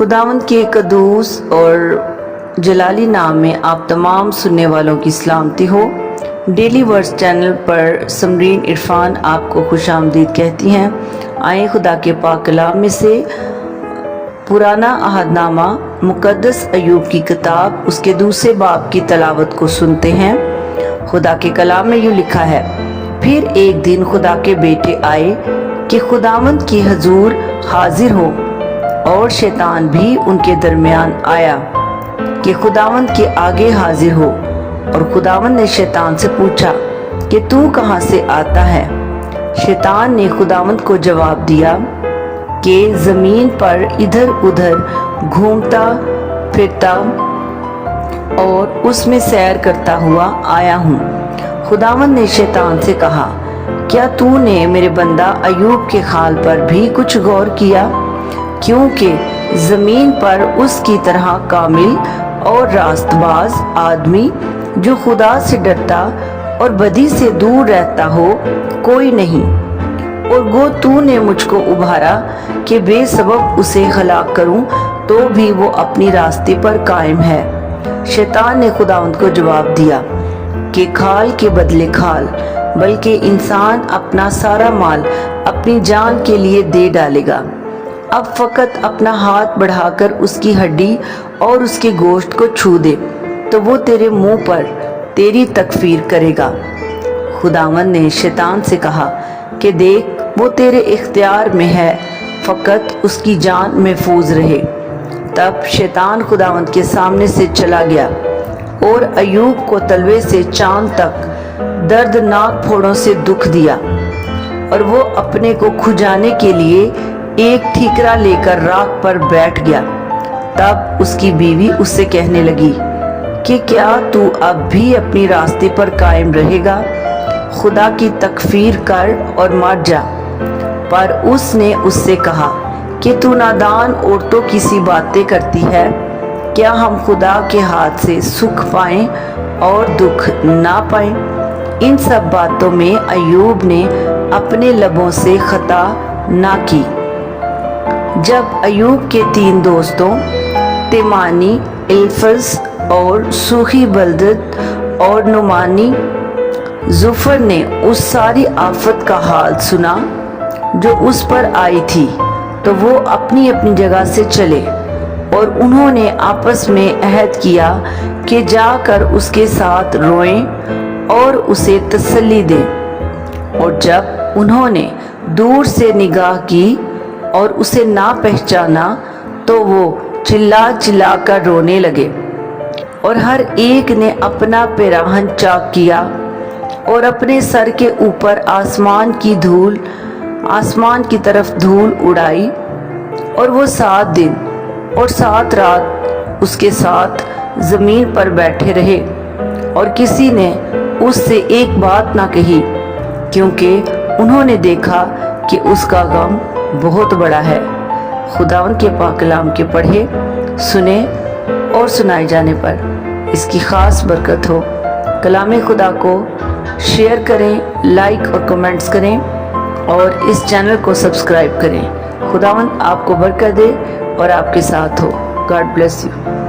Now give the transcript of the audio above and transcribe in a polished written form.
खुदावंद के कदूस और जलाली नाम में आप तमाम सुनने वालों की सलामती हो। डेली वर्ड्स चैनल पर समरीन इरफान आपको खुशामदीद कहती हैं। आए खुदा के पाक कलाम में से पुराना अहदनामा मुकद्दस अयूब की किताब उसके दूसरे बाब की तलावत को सुनते हैं। खुदा के कलाम में यूँ लिखा है, फिर एक दिन खुदा के बेटे आए कि खुदावंद की हजूर हाजिर हो, और शैतान भी उनके दरमियान आया कि खुदावंद के आगे हाजिर हो। और खुदावंद ने शैतान से पूछा कि तू कहाँ से आता है? शैतान ने खुदावंद को जवाब दिया कि ज़मीन पर इधर उधर घूमता फिरता और उसमें सैर करता हुआ आया हूँ। खुदावंद ने शैतान से कहा, क्या तूने मेरे बंदा अयूब के हाल पर भी कुछ गौर किया? क्योंकि ज़मीन पर उसकी तरह कामिल और रास्तबाज आदमी जो खुदा से डरता और बदी से दूर रहता हो कोई नहीं। और गो तूने मुझको उभारा कि बेसबब उसे हलाक करूं, तो भी वो अपनी रास्ते पर कायम है। शैतान ने खुदावंद को जवाब दिया कि खाल के बदले खाल, बल्कि इंसान अपना सारा माल अपनी जान के लिए दे डालेगा। अब फकत अपना हाथ बढ़ाकर उसकी हड्डी और उसके गोश्त को छू दे, तो वो तेरे मुंह पर तेरी तकफीर करेगा। खुदावंद ने शैतान से कहा कि देख, वो तेरे इख्तियार में है, फकत उसकी जान महफूज रहे। तब शैतान खुदावंद के सामने से चला गया और अयूब को तलवे से चांद तक दर्दनाक फोड़ों से दुख दिया। और वो अपने को खुजाने के लिए एक ठीकरा लेकर राख पर बैठ गया। तब उसकी बीवी उससे कहने लगी कि क्या तू अब भी अपनी रास्ते पर कायम रहेगा? खुदा की तकफीर कर और मर जा। पर उसने उससे कहा कि तू नादान औरतों की सी बातें करती है। क्या हम खुदा के हाथ से सुख पाएं और दुख ना पाएं? इन सब बातों में अयूब ने अपने लबों से खता ना की। जब अयूब के 3 दोस्तों तेमानी, इल्फज और सूखी बलदत और नुमानी जुफर ने उस सारी आफत का हाल सुना जो उस पर आई थी, तो वो अपनी अपनी जगह से चले और उन्होंने आपस में अहद किया कि जाकर उसके साथ रोएं और उसे तसल्ली दें। और जब उन्होंने दूर से निगाह की और उसे ना पहचाना, तो वो चिल्ला चिल्ला कर रोने लगे। और हर एक ने अपना पैराहन चाक किया और अपने सर के ऊपर आसमान की तरफ धूल उड़ाई। और वो 7 दिन और 7 रात उसके साथ जमीन पर बैठे रहे, और किसी ने उससे एक बात ना कही, क्योंकि उन्होंने देखा कि उसका गम बहुत बड़ा है। खुदावंद के पाक कलाम के पढ़े, सुने और सुनाए जाने पर इसकी ख़ास बरकत हो। कलाम खुदा को शेयर करें, लाइक और कमेंट्स करें, और इस चैनल को सब्सक्राइब करें। खुदावंद आपको बरकत दे और आपके साथ हो। God bless you.